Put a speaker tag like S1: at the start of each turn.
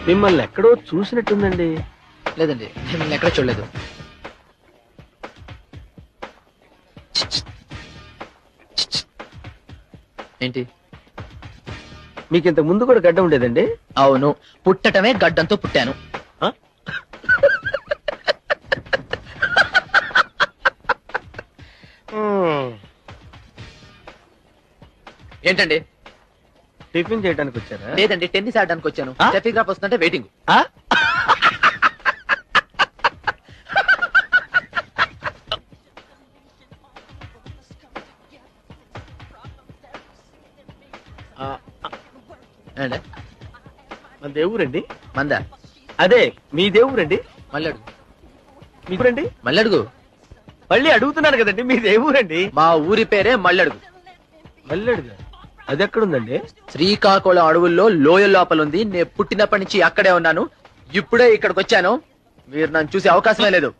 S1: మిమ్మల్ని ఎక్కడో చూసినట్టుందండి.
S2: లేదండి, మిమ్మల్ని ఎక్కడ చూడలేదు. ఏంటి?
S1: మీకు ఇంత ముందు కూడా గడ్డ ఉండేదండి?
S2: అవును, పుట్టటమే గడ్డంతో పుట్టాను.
S1: ఆ?
S2: ఏంటండి?
S1: టిఫిన్ చేయడానికి వచ్చారా?
S2: లేదండి, టెన్నిస్ ఆడడానికి వచ్చాను. టెఫిగ్రాఫ్ వస్తుందంటే వెయిటింగ్.
S1: మన దేవురండి.
S2: మందా?
S1: అదే మీ దేవురండి.
S2: మళ్ళడుగు.
S1: మీరండి?
S2: మళ్ళడుగు.
S1: మళ్ళీ అడుగుతున్నాను కదండి, మీ దేవురండి.
S2: మా ఊరి పేరే మళ్ళడుగు.
S1: మళ్ళీ అడుగు. అది ఎక్కడుందండి?
S2: శ్రీకాకుళం అడవుల్లో లోయ లోపల ఉంది. నేను పుట్టినప్పటి నుంచి అక్కడే ఉన్నాను. ఇప్పుడే ఇక్కడికి వచ్చాను. మీరు నన్ను చూసే అవకాశమే లేదు.